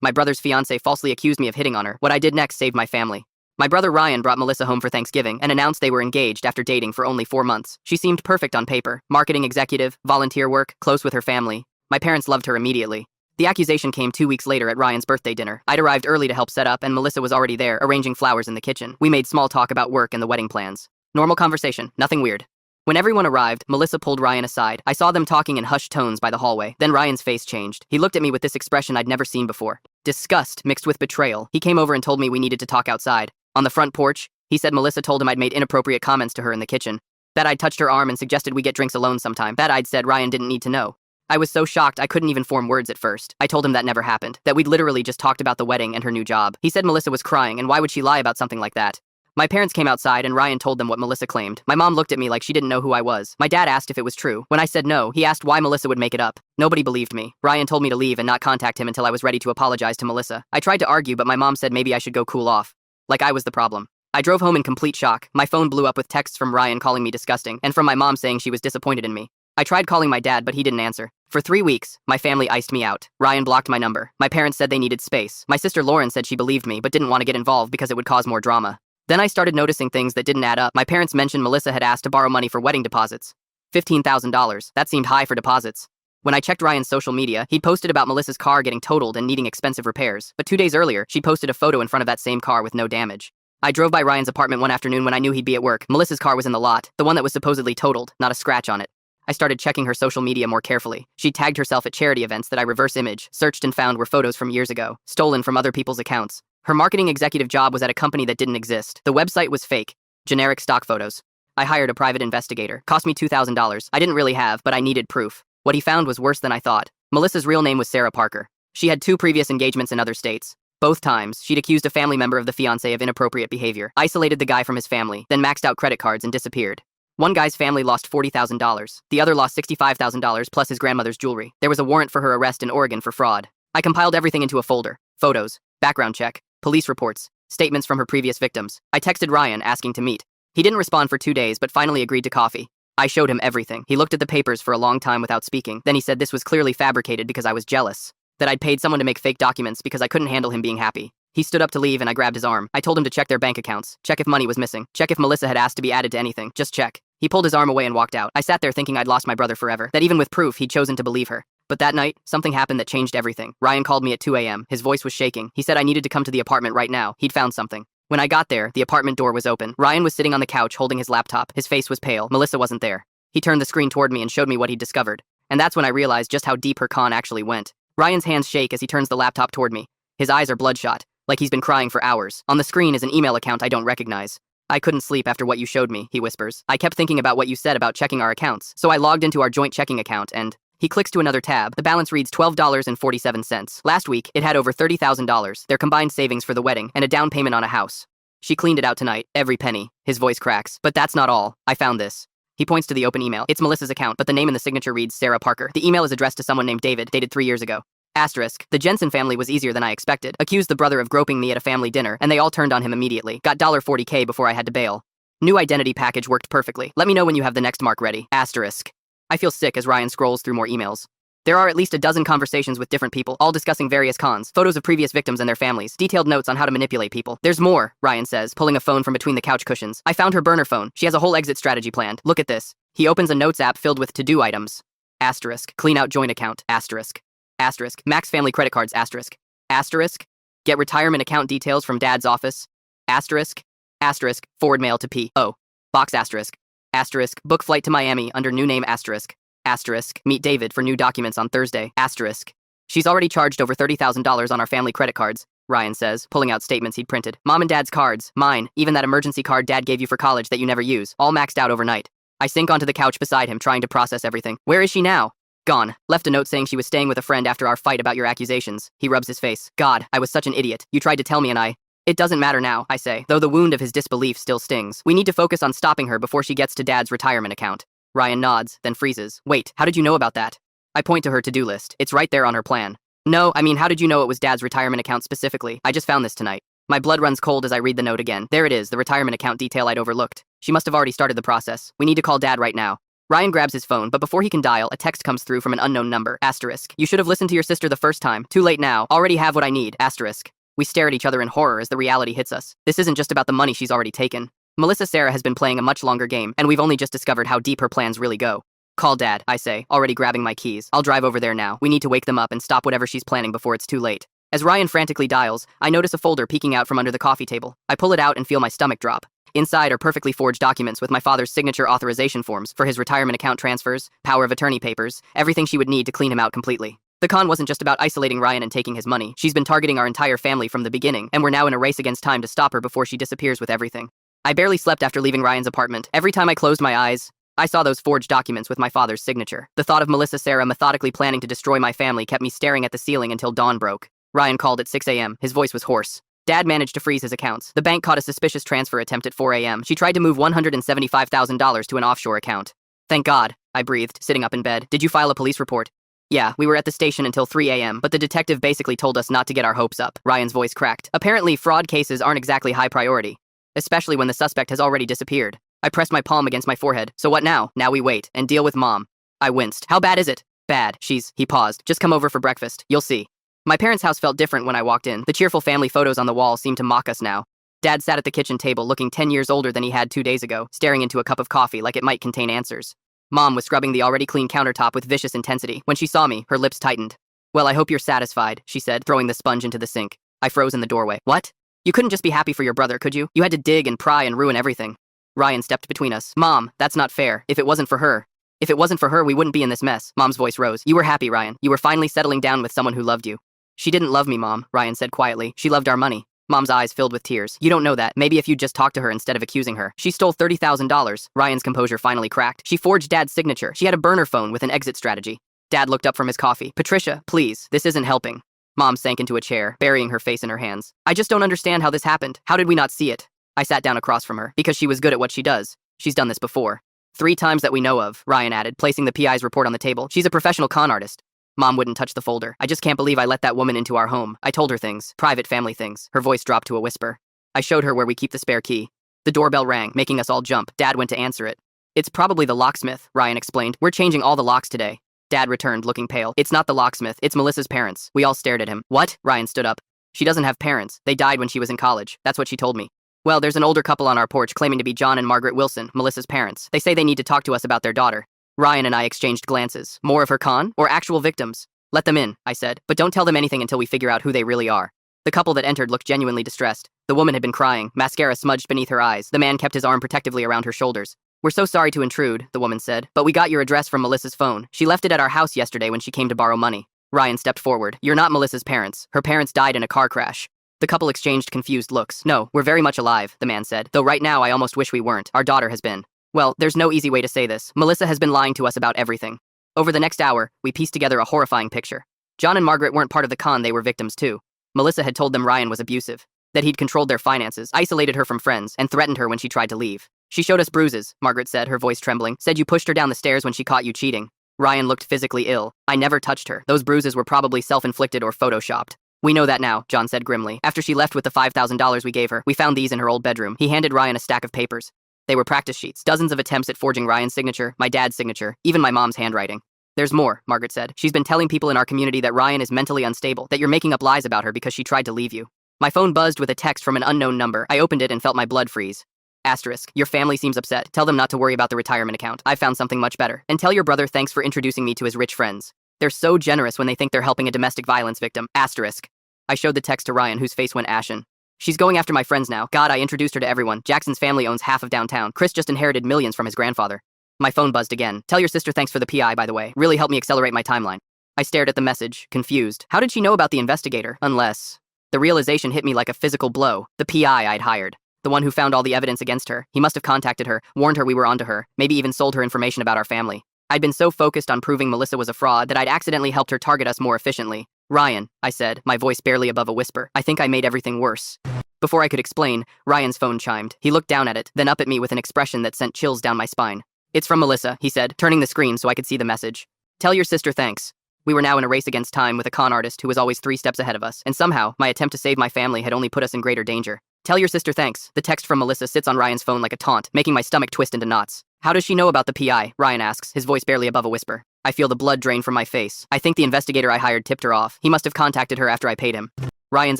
My brother's fiance falsely accused me of hitting on her. What I did next saved my family. My brother Ryan brought Melissa home for Thanksgiving and announced they were engaged after dating for only 4 months. She seemed perfect on paper. Marketing executive, volunteer work, close with her family. My parents loved her immediately. The accusation came 2 weeks later at Ryan's birthday dinner. I'd arrived early to help set up, and Melissa was already there, arranging flowers in the kitchen. We made small talk about work and the wedding plans. Normal conversation, nothing weird. When everyone arrived, Melissa pulled Ryan aside. I saw them talking in hushed tones by the hallway. Then Ryan's face changed. He looked at me with this expression I'd never seen before. Disgust mixed with betrayal. He came over and told me we needed to talk outside. On the front porch, he said Melissa told him I'd made inappropriate comments to her in the kitchen. That I'd touched her arm and suggested we get drinks alone sometime. That I'd said Ryan didn't need to know. I was so shocked I couldn't even form words at first. I told him that never happened, that we'd literally just talked about the wedding and her new job. He said Melissa was crying, and why would she lie about something like that? My parents came outside and Ryan told them what Melissa claimed. My mom looked at me like she didn't know who I was. My dad asked if it was true. When I said no, he asked why Melissa would make it up. Nobody believed me. Ryan told me to leave and not contact him until I was ready to apologize to Melissa. I tried to argue, but my mom said maybe I should go cool off. Like I was the problem. I drove home in complete shock. My phone blew up with texts from Ryan calling me disgusting, and from my mom saying she was disappointed in me. I tried calling my dad, but he didn't answer. For 3 weeks, my family iced me out. Ryan blocked my number. My parents said they needed space. My sister Lauren said she believed me, but didn't want to get involved because it would cause more drama. Then I started noticing things that didn't add up. My parents mentioned Melissa had asked to borrow money for wedding deposits. $15,000. That seemed high for deposits. When I checked Ryan's social media, he'd posted about Melissa's car getting totaled and needing expensive repairs. But 2 days earlier, she posted a photo in front of that same car with no damage. I drove by Ryan's apartment one afternoon when I knew he'd be at work. Melissa's car was in the lot, the one that was supposedly totaled, not a scratch on it. I started checking her social media more carefully. She tagged herself at charity events that I reverse image, searched and found were photos from years ago, stolen from other people's accounts. Her marketing executive job was at a company that didn't exist. The website was fake. Generic stock photos. I hired a private investigator. Cost me $2,000. I didn't really have, but I needed proof. What he found was worse than I thought. Melissa's real name was Sarah Parker. She had 2 previous engagements in other states. Both times, she'd accused a family member of the fiance of inappropriate behavior, isolated the guy from his family, then maxed out credit cards and disappeared. One guy's family lost $40,000. The other lost $65,000 plus his grandmother's jewelry. There was a warrant for her arrest in Oregon for fraud. I compiled everything into a folder. Photos, background check, police reports, statements from her previous victims. I texted Ryan asking to meet. He didn't respond for 2 days, but finally agreed to coffee. I showed him everything. He looked at the papers for a long time without speaking. Then he said this was clearly fabricated because I was jealous. That I'd paid someone to make fake documents because I couldn't handle him being happy. He stood up to leave and I grabbed his arm. I told him to check their bank accounts, check if money was missing, check if Melissa had asked to be added to anything, just check. He pulled his arm away and walked out. I sat there thinking I'd lost my brother forever, that even with proof, he'd chosen to believe her. But that night, something happened that changed everything. Ryan called me at 2 a.m. His voice was shaking. He said I needed to come to the apartment right now. He'd found something. When I got there, the apartment door was open. Ryan was sitting on the couch holding his laptop. His face was pale. Melissa wasn't there. He turned the screen toward me and showed me what he'd discovered. And that's when I realized just how deep her con actually went. Ryan's hands shake as he turns the laptop toward me. His eyes are bloodshot, like he's been crying for hours. On the screen is an email account I don't recognize. I couldn't sleep after what you showed me, he whispers. I kept thinking about what you said about checking our accounts, so I logged into our joint checking account and... He clicks to another tab. The balance reads $12.47. Last week, it had over $30,000, their combined savings for the wedding, and a down payment on a house. She cleaned it out tonight, every penny. His voice cracks. But that's not all. I found this. He points to the open email. It's Melissa's account, but the name in the signature reads Sarah Parker. The email is addressed to someone named David, dated 3 years ago. Asterisk. The Jensen family was easier than I expected. Accused the brother of groping me at a family dinner, and they all turned on him immediately. Got $40K before I had to bail. New identity package worked perfectly. Let me know when you have the next mark ready. Asterisk. I feel sick as Ryan scrolls through more emails. There are at least a dozen conversations with different people, all discussing various cons, photos of previous victims and their families, detailed notes on how to manipulate people. There's more, Ryan says, pulling a phone from between the couch cushions. I found her burner phone. She has a whole exit strategy planned. Look at this. He opens a notes app filled with to-do items. Asterisk. Clean out joint account. Asterisk. Asterisk. Max family credit cards. Asterisk. Asterisk. Get retirement account details from dad's office. Asterisk. Asterisk. Forward mail to P.O. Box asterisk. Asterisk. Book flight to Miami under new name asterisk. Asterisk. Meet David for new documents on Thursday. Asterisk. She's already charged over $30,000 on our family credit cards, Ryan says, pulling out statements he'd printed. Mom and Dad's cards, mine, even that emergency card Dad gave you for college that you never use, all maxed out overnight. I sink onto the couch beside him, trying to process everything. Where is she now? Gone. Left a note saying she was staying with a friend after our fight about your accusations. He rubs his face. God, I was such an idiot. You tried to tell me and I... It doesn't matter now, I say, though the wound of his disbelief still stings. We need to focus on stopping her before she gets to Dad's retirement account. Ryan nods, then freezes. Wait, how did you know about that? I point to her to-do list. It's right there on her plan. No, I mean, how did you know it was Dad's retirement account specifically? I just found this tonight. My blood runs cold as I read the note again. There it is, the retirement account detail I'd overlooked. She must have already started the process. We need to call Dad right now. Ryan grabs his phone, but before he can dial, a text comes through from an unknown number. Asterisk. You should have listened to your sister the first time. Too late now. Already have what I need. Asterisk. We stare at each other in horror as the reality hits us. This isn't just about the money she's already taken. Melissa Sarah has been playing a much longer game, and we've only just discovered how deep her plans really go. Call Dad, I say, already grabbing my keys. I'll drive over there now. We need to wake them up and stop whatever she's planning before it's too late. As Ryan frantically dials, I notice a folder peeking out from under the coffee table. I pull it out and feel my stomach drop. Inside are perfectly forged documents with my father's signature authorization forms for his retirement account transfers, power of attorney papers, everything she would need to clean him out completely. The con wasn't just about isolating Ryan and taking his money. She's been targeting our entire family from the beginning, and we're now in a race against time to stop her before she disappears with everything. I barely slept after leaving Ryan's apartment. Every time I closed my eyes, I saw those forged documents with my father's signature. The thought of Melissa Sarah methodically planning to destroy my family kept me staring at the ceiling until dawn broke. Ryan called at 6 a.m. His voice was hoarse. Dad managed to freeze his accounts. The bank caught a suspicious transfer attempt at 4 a.m. She tried to move $175,000 to an offshore account. Thank God, I breathed, sitting up in bed. Did you file a police report? Yeah, we were at the station until 3 a.m., but the detective basically told us not to get our hopes up. Ryan's voice cracked. Apparently, fraud cases aren't exactly high priority, especially when the suspect has already disappeared. I pressed my palm against my forehead. So what now? Now we wait and deal with Mom. I winced. How bad is it? Bad. He paused. Just come over for breakfast. You'll see. My parents' house felt different when I walked in. The cheerful family photos on the wall seemed to mock us now. Dad sat at the kitchen table looking 10 years older than he had 2 days ago, staring into a cup of coffee like it might contain answers. Mom was scrubbing the already clean countertop with vicious intensity. When she saw me, her lips tightened. Well, I hope you're satisfied, she said, throwing the sponge into the sink. I froze in the doorway. What? You couldn't just be happy for your brother, could you? You had to dig and pry and ruin everything. Ryan stepped between us. Mom, that's not fair. If it wasn't for her, we wouldn't be in this mess. Mom's voice rose. You were happy, Ryan. You were finally settling down with someone who loved you. She didn't love me, Mom, Ryan said quietly. She loved our money. Mom's eyes filled with tears. You don't know that. Maybe if you'd just talked to her instead of accusing her. She stole $30,000. Ryan's composure finally cracked. She forged Dad's signature. She had a burner phone with an exit strategy. Dad looked up from his coffee. Patricia, please, this isn't helping. Mom sank into a chair, burying her face in her hands. I just don't understand how this happened. How did we not see it? I sat down across from her. Because she was good at what she does. She's done this before. 3 times that we know of, Ryan added, placing the PI's report on the table. She's a professional con artist. Mom wouldn't touch the folder. I just can't believe I let that woman into our home. I told her things, private family things. Her voice dropped to a whisper. I showed her where we keep the spare key. The doorbell rang, making us all jump. Dad went to answer it. It's probably the locksmith, Ryan explained. We're changing all the locks today. Dad returned, looking pale. It's not the locksmith, it's Melissa's parents. We all stared at him. What? Ryan stood up. She doesn't have parents. They died when she was in college. That's what she told me. Well, there's an older couple on our porch claiming to be John and Margaret Wilson, Melissa's parents. They say they need to talk to us about their daughter. Ryan and I exchanged glances. More of her con? Or actual victims? Let them in, I said, but don't tell them anything until we figure out who they really are. The couple that entered looked genuinely distressed. The woman had been crying, mascara smudged beneath her eyes. The man kept his arm protectively around her shoulders. We're so sorry to intrude, the woman said, but we got your address from Melissa's phone. She left it at our house yesterday when she came to borrow money. Ryan stepped forward. You're not Melissa's parents. Her parents died in a car crash. The couple exchanged confused looks. No, we're very much alive, the man said, though right now I almost wish we weren't. Our daughter has been. Well, there's no easy way to say this. Melissa has been lying to us about everything. Over the next hour, we pieced together a horrifying picture. John and Margaret weren't part of the con, they were victims too. Melissa had told them Ryan was abusive, that he'd controlled their finances, isolated her from friends, and threatened her when she tried to leave. She showed us bruises, Margaret said, her voice trembling, said you pushed her down the stairs when she caught you cheating. Ryan looked physically ill. I never touched her. Those bruises were probably self-inflicted or photoshopped. We know that now, John said grimly. After she left with the $5,000 we gave her, we found these in her old bedroom. He handed Ryan a stack of papers. They were practice sheets, dozens of attempts at forging Ryan's signature, my dad's signature, even my mom's handwriting. There's more, Margaret said. She's been telling people in our community that Ryan is mentally unstable, that you're making up lies about her because she tried to leave you. My phone buzzed with a text from an unknown number. I opened it and felt my blood freeze. Asterisk. Your family seems upset. Tell them not to worry about the retirement account. I found something much better. And tell your brother thanks for introducing me to his rich friends. They're so generous when they think they're helping a domestic violence victim. Asterisk. I showed the text to Ryan, whose face went ashen. She's going after my friends now. God, I introduced her to everyone. Jackson's family owns half of downtown. Chris just inherited millions from his grandfather. My phone buzzed again. Tell your sister thanks for the PI, by the way. Really helped me accelerate my timeline. I stared at the message, confused. How did she know about the investigator? Unless... The realization hit me like a physical blow. The PI I'd hired. The one who found all the evidence against her. He must have contacted her, warned her we were onto her, maybe even sold her information about our family. I'd been so focused on proving Melissa was a fraud that I'd accidentally helped her target us more efficiently. Ryan, I said, my voice barely above a whisper. I think I made everything worse. Before I could explain, Ryan's phone chimed. He looked down at it, then up at me with an expression that sent chills down my spine. It's from Melissa, he said, turning the screen so I could see the message. Tell your sister thanks. We were now in a race against time with a con artist who was always 3 steps ahead of us, and somehow, my attempt to save my family had only put us in greater danger. Tell your sister thanks. The text from Melissa sits on Ryan's phone like a taunt, making my stomach twist into knots. How does she know about the PI? Ryan asks, his voice barely above a whisper. I feel the blood drain from my face. I think the investigator I hired tipped her off. He must have contacted her after I paid him. Ryan's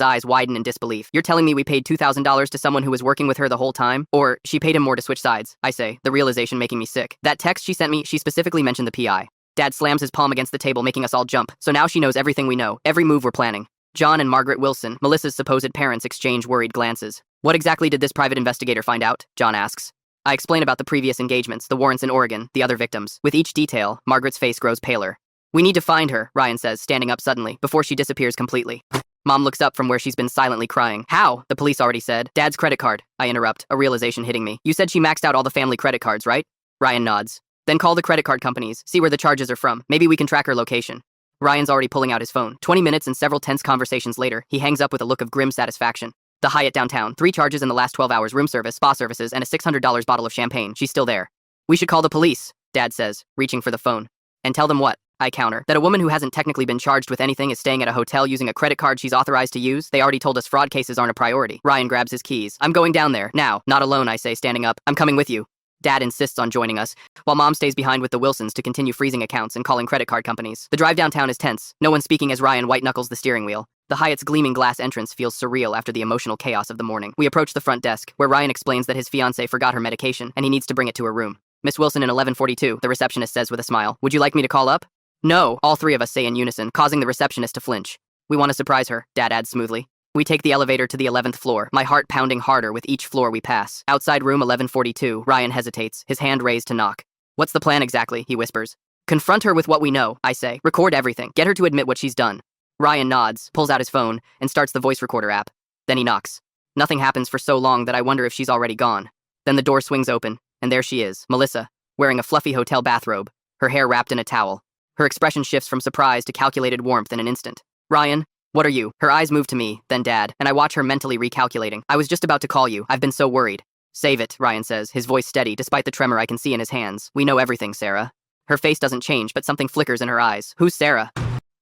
eyes widen in disbelief. You're telling me we paid $2,000 to someone who was working with her the whole time? Or, she paid him more to switch sides, I say, the realization making me sick. That text she sent me, she specifically mentioned the PI. Dad slams his palm against the table, making us all jump. So now she knows everything we know, every move we're planning. John and Margaret Wilson, Melissa's supposed parents, exchange worried glances. What exactly did this private investigator find out? John asks. I explain about the previous engagements, the warrants in Oregon, the other victims. With each detail, Margaret's face grows paler. We need to find her, Ryan says, standing up suddenly, before she disappears completely. Mom looks up from where she's been silently crying. How? The police already said. Dad's credit card. I interrupt, a realization hitting me. You said she maxed out all the family credit cards, right? Ryan nods. Then call the credit card companies, see where the charges are from. Maybe we can track her location. Ryan's already pulling out his phone. 20 minutes and several tense conversations later, he hangs up with a look of grim satisfaction. The Hyatt downtown, 3 charges in the last 12 hours, room service, spa services, and a $600 bottle of champagne. She's still there. We should call the police, Dad says, reaching for the phone. And tell them what? I counter. That a woman who hasn't technically been charged with anything is staying at a hotel using a credit card she's authorized to use. They already told us fraud cases aren't a priority. Ryan grabs his keys. I'm going down there, now. Not alone, I say, standing up. I'm coming with you. Dad insists on joining us, while Mom stays behind with the Wilsons to continue freezing accounts and calling credit card companies. The drive downtown is tense, no one speaking as Ryan white-knuckles the steering wheel. The Hyatt's gleaming glass entrance feels surreal after the emotional chaos of the morning. We approach the front desk, where Ryan explains that his fiance forgot her medication and he needs to bring it to her room. Miss Wilson in 1142, the receptionist says with a smile. Would you like me to call up? No, all 3 of us say in unison, causing the receptionist to flinch. We want to surprise her, Dad adds smoothly. We take the elevator to the 11th floor, my heart pounding harder with each floor we pass. Outside room 1142, Ryan hesitates, his hand raised to knock. What's the plan exactly, he whispers. Confront her with what we know, I say. Record everything. Get her to admit what she's done. Ryan nods, pulls out his phone, and starts the voice recorder app. Then he knocks. Nothing happens for so long that I wonder if she's already gone. Then the door swings open, and there she is, Melissa, wearing a fluffy hotel bathrobe, her hair wrapped in a towel. Her expression shifts from surprise to calculated warmth in an instant. Ryan, what are you? Her eyes move to me, then Dad, and I watch her mentally recalculating. I was just about to call you. I've been so worried. Save it, Ryan says, his voice steady despite the tremor I can see in his hands. We know everything, Sarah. Her face doesn't change, but something flickers in her eyes. Who's Sarah?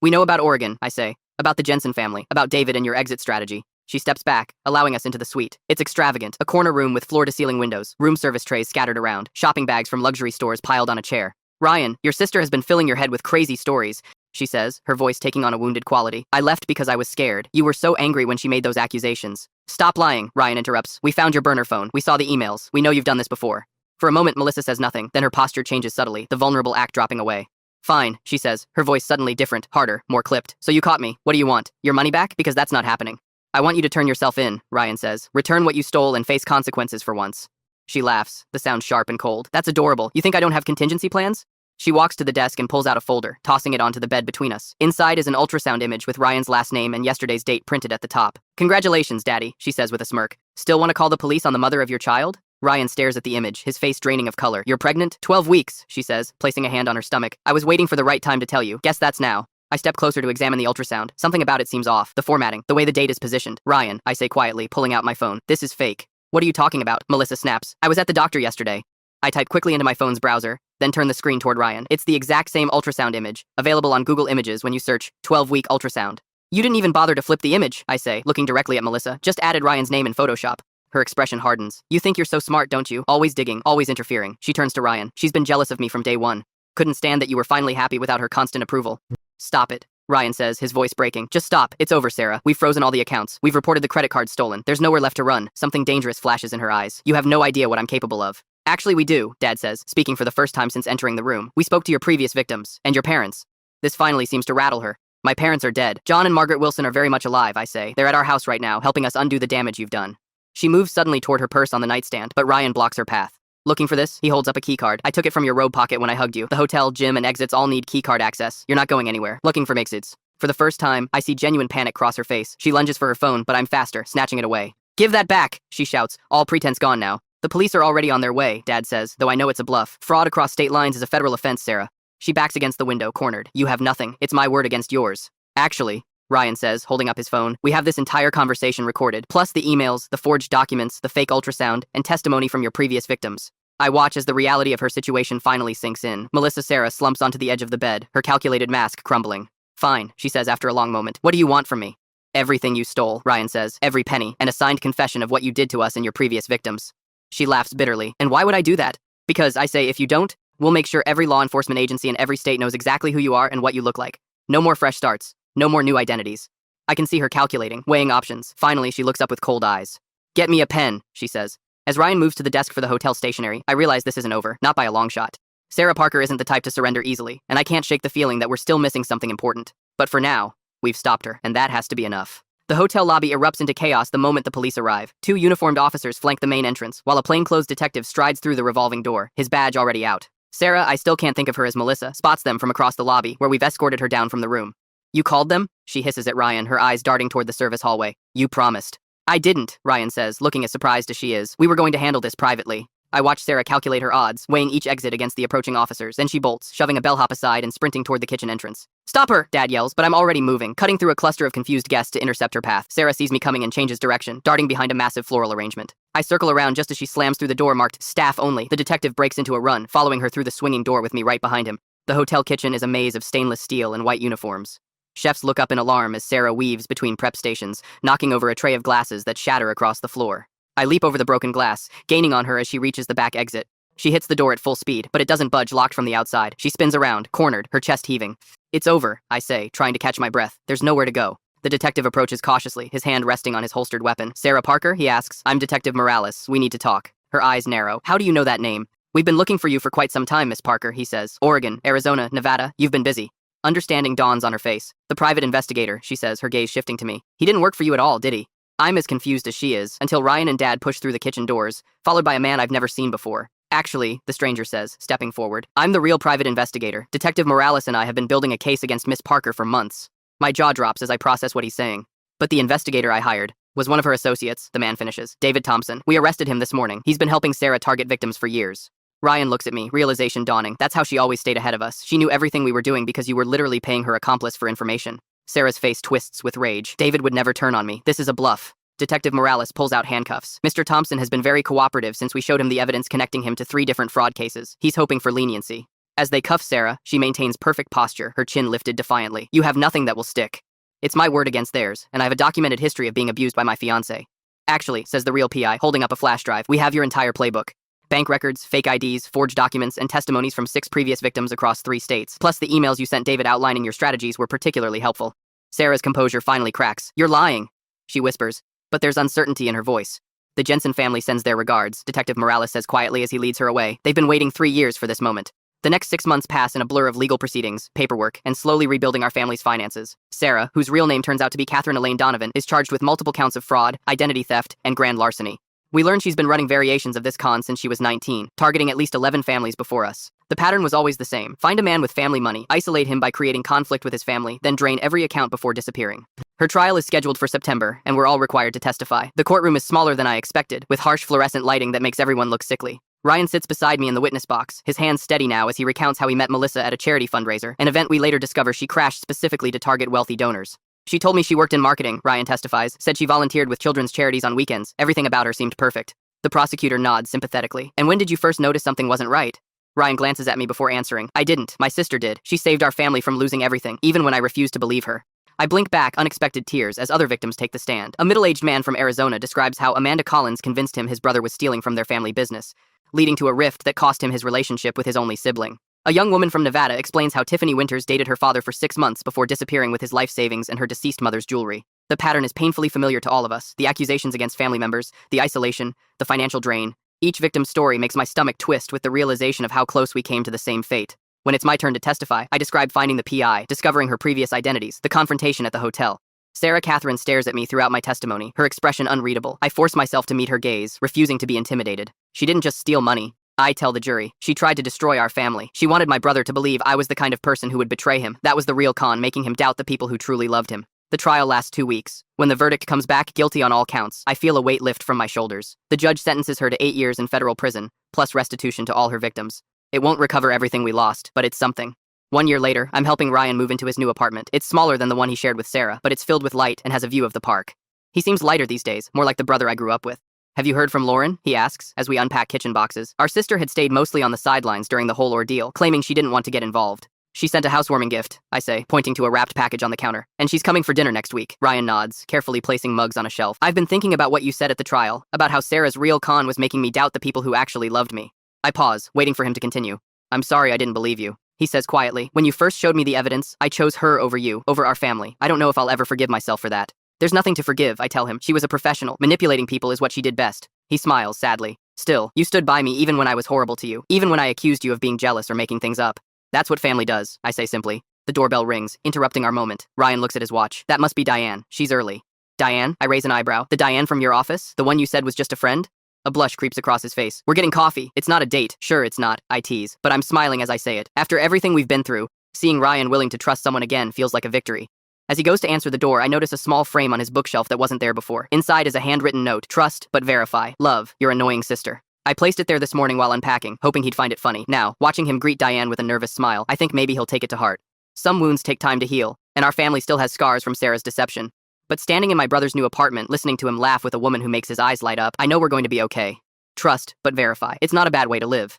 We know about Oregon, I say. About the Jensen family. About David and your exit strategy. She steps back, allowing us into the suite. It's extravagant, a corner room with floor-to-ceiling windows, room service trays scattered around, shopping bags from luxury stores piled on a chair. Ryan, your sister has been filling your head with crazy stories, she says, her voice taking on a wounded quality. I left because I was scared. You were so angry when she made those accusations. Stop lying, Ryan interrupts. We found your burner phone. We saw the emails. We know you've done this before. For a moment, Melissa says nothing, then her posture changes subtly, the vulnerable act dropping away. Fine, she says, her voice suddenly different, harder, more clipped. So you caught me. What do you want? Your money back? Because that's not happening. I want you to turn yourself in, Ryan says. Return what you stole and face consequences for once. She laughs, the sound sharp and cold. That's adorable. You think I don't have contingency plans? She walks to the desk and pulls out a folder, tossing it onto the bed between us. Inside is an ultrasound image with Ryan's last name and yesterday's date printed at the top. Congratulations, Daddy, she says with a smirk. Still want to call the police on the mother of your child? Ryan stares at the image, his face draining of color. You're pregnant? 12 weeks, she says, placing a hand on her stomach. I was waiting for the right time to tell you. Guess that's now. I step closer to examine the ultrasound. Something about it seems off. The formatting, the way the date is positioned. Ryan, I say quietly, pulling out my phone. This is fake. What are you talking about? Melissa snaps. I was at the doctor yesterday. I type quickly into my phone's browser, then turn the screen toward Ryan. It's the exact same ultrasound image, available on Google Images when you search 12-week ultrasound. You didn't even bother to flip the image, I say, looking directly at Melissa. Just added Ryan's name in Photoshop. Her expression hardens. You think you're so smart, don't you? Always digging, always interfering. She turns to Ryan. She's been jealous of me from day one. Couldn't stand that you were finally happy without her constant approval. Stop it, Ryan says, his voice breaking. Just stop. It's over, Sarah. We've frozen all the accounts. We've reported the credit card stolen. There's nowhere left to run. Something dangerous flashes in her eyes. You have no idea what I'm capable of. Actually, we do, Dad says, speaking for the first time since entering the room. We spoke to your previous victims, and your parents. This finally seems to rattle her. My parents are dead. John and Margaret Wilson are very much alive, I say. They're at our house right now, helping us undo the damage you've done. She moves suddenly toward her purse on the nightstand, but Ryan blocks her path. Looking for this? He holds up a keycard. I took it from your robe pocket when I hugged you. The hotel, gym, and exits all need keycard access. You're not going anywhere. Looking for exits. For the first time, I see genuine panic cross her face. She lunges for her phone, but I'm faster, snatching it away. Give that back, she shouts, all pretense gone now. The police are already on their way, Dad says, though I know it's a bluff. Fraud across state lines is a federal offense, Sarah. She backs against the window, cornered. You have nothing. It's my word against yours. Actually, Ryan says, holding up his phone, we have this entire conversation recorded, plus the emails, the forged documents, the fake ultrasound, and testimony from your previous victims. I watch as the reality of her situation finally sinks in. Melissa Sarah slumps onto the edge of the bed, her calculated mask crumbling. Fine, she says after a long moment. What do you want from me? Everything you stole, Ryan says, every penny, and a signed confession of what you did to us and your previous victims. She laughs bitterly. And why would I do that? Because, I say, if you don't, we'll make sure every law enforcement agency in every state knows exactly who you are and what you look like. No more fresh starts. No more new identities. I can see her calculating, weighing options. Finally, she looks up with cold eyes. Get me a pen, she says. As Ryan moves to the desk for the hotel stationery, I realize this isn't over, not by a long shot. Sarah Parker isn't the type to surrender easily, and I can't shake the feeling that we're still missing something important. But for now, we've stopped her, and that has to be enough. The hotel lobby erupts into chaos the moment the police arrive. 2 uniformed officers flank the main entrance, while a plainclothes detective strides through the revolving door, his badge already out. Sarah, I still can't think of her as Melissa, spots them from across the lobby, where we've escorted her down from the room. You called them? She hisses at Ryan, her eyes darting toward the service hallway. You promised. I didn't, Ryan says, looking as surprised as she is. We were going to handle this privately. I watch Sarah calculate her odds, weighing each exit against the approaching officers. Then she bolts, shoving a bellhop aside and sprinting toward the kitchen entrance. Stop her, Dad yells, but I'm already moving, cutting through a cluster of confused guests to intercept her path. Sarah sees me coming and changes direction, darting behind a massive floral arrangement. I circle around just as she slams through the door marked staff only. The detective breaks into a run, following her through the swinging door with me right behind him. The hotel kitchen is a maze of stainless steel and white uniforms. Chefs look up in alarm as Sarah weaves between prep stations, knocking over a tray of glasses that shatter across the floor. I leap over the broken glass, gaining on her as she reaches the back exit. She hits the door at full speed, but it doesn't budge, locked from the outside. She spins around, cornered, her chest heaving. It's over, I say, trying to catch my breath. There's nowhere to go. The detective approaches cautiously, his hand resting on his holstered weapon. Sarah Parker, he asks. I'm Detective Morales. We need to talk. Her eyes narrow. How do you know that name? We've been looking for you for quite some time, Miss Parker, he says. Oregon, Arizona, Nevada, you've been busy. Understanding dawns on her face. The private investigator, she says, her gaze shifting to me. He didn't work for you at all, did he? I'm as confused as she is, until Ryan and Dad push through the kitchen doors, followed by a man I've never seen before. Actually, the stranger says, stepping forward. I'm the real private investigator. Detective Morales and I have been building a case against Miss Parker for months. My jaw drops as I process what he's saying. But the investigator I hired was one of her associates, the man finishes. David Thompson. We arrested him this morning. He's been helping Sarah target victims for years. Ryan looks at me, realization dawning. That's how she always stayed ahead of us. She knew everything we were doing because you were literally paying her accomplice for information. Sarah's face twists with rage. David would never turn on me. This is a bluff. Detective Morales pulls out handcuffs. Mr. Thompson has been very cooperative since we showed him the evidence connecting him to 3 different fraud cases. He's hoping for leniency. As they cuff Sarah, she maintains perfect posture, her chin lifted defiantly. You have nothing that will stick. It's my word against theirs, and I have a documented history of being abused by my fiance. Actually, says the real PI, holding up a flash drive, we have your entire playbook. Bank records, fake IDs, forged documents, and testimonies from 6 previous victims across 3 states. Plus the emails you sent David outlining your strategies were particularly helpful. Sarah's composure finally cracks. You're lying, she whispers, but there's uncertainty in her voice. The Jensen family sends their regards, Detective Morales says quietly as he leads her away. They've been waiting 3 years for this moment. The next 6 months pass in a blur of legal proceedings, paperwork, and slowly rebuilding our family's finances. Sarah, whose real name turns out to be Catherine Elaine Donovan, is charged with multiple counts of fraud, identity theft, and grand larceny. We learn she's been running variations of this con since she was 19, targeting at least 11 families before us. The pattern was always the same. Find a man with family money, isolate him by creating conflict with his family, then drain every account before disappearing. Her trial is scheduled for September, and we're all required to testify. The courtroom is smaller than I expected, with harsh fluorescent lighting that makes everyone look sickly. Ryan sits beside me in the witness box, his hands steady now as he recounts how he met Melissa at a charity fundraiser, an event we later discover she crashed specifically to target wealthy donors. She told me she worked in marketing, Ryan testifies, said she volunteered with children's charities on weekends. Everything about her seemed perfect. The prosecutor nods sympathetically. And when did you first notice something wasn't right? Ryan glances at me before answering. I didn't. My sister did. She saved our family from losing everything, even when I refused to believe her. I blink back, unexpected tears, as other victims take the stand. A middle-aged man from Arizona describes how Amanda Collins convinced him his brother was stealing from their family business, leading to a rift that cost him his relationship with his only sibling. A young woman from Nevada explains how Tiffany Winters dated her father for 6 months before disappearing with his life savings and her deceased mother's jewelry. The pattern is painfully familiar to all of us. The accusations against family members, the isolation, the financial drain. Each victim's story makes my stomach twist with the realization of how close we came to the same fate. When it's my turn to testify, I describe finding the PI, discovering her previous identities, the confrontation at the hotel. Sarah Catherine stares at me throughout my testimony, her expression unreadable. I force myself to meet her gaze, refusing to be intimidated. She didn't just steal money. I tell the jury. She tried to destroy our family. She wanted my brother to believe I was the kind of person who would betray him. That was the real con, making him doubt the people who truly loved him. The trial lasts 2 weeks. When the verdict comes back, guilty on all counts, I feel a weight lift from my shoulders. The judge sentences her to 8 years in federal prison, plus restitution to all her victims. It won't recover everything we lost, but it's something. 1 year later, I'm helping Ryan move into his new apartment. It's smaller than the one he shared with Sarah, but it's filled with light and has a view of the park. He seems lighter these days, more like the brother I grew up with. Have you heard from Lauren? He asks, as we unpack kitchen boxes. Our sister had stayed mostly on the sidelines during the whole ordeal, claiming she didn't want to get involved. She sent a housewarming gift, I say, pointing to a wrapped package on the counter. And she's coming for dinner next week. Ryan nods, carefully placing mugs on a shelf. I've been thinking about what you said at the trial, about how Sarah's real con was making me doubt the people who actually loved me. I pause, waiting for him to continue. I'm sorry I didn't believe you, he says quietly. When you first showed me the evidence, I chose her over you, over our family. I don't know if I'll ever forgive myself for that. There's nothing to forgive, I tell him. She was a professional. Manipulating people is what she did best. He smiles sadly. Still, you stood by me even when I was horrible to you, even when I accused you of being jealous or making things up. That's what family does, I say simply. The doorbell rings, interrupting our moment. Ryan looks at his watch. That must be Diane. She's early. Diane? I raise an eyebrow. The Diane from your office? The one you said was just a friend? A blush creeps across his face. We're getting coffee. It's not a date. Sure, it's not, I tease. But I'm smiling as I say it. After everything we've been through, seeing Ryan willing to trust someone again feels like a victory. As he goes to answer the door, I notice a small frame on his bookshelf that wasn't there before. Inside is a handwritten note. Trust, but verify. Love, your annoying sister. I placed it there this morning while unpacking, hoping he'd find it funny. Now, watching him greet Diane with a nervous smile, I think maybe he'll take it to heart. Some wounds take time to heal, and our family still has scars from Sarah's deception. But standing in my brother's new apartment, listening to him laugh with a woman who makes his eyes light up, I know we're going to be okay. Trust, but verify. It's not a bad way to live.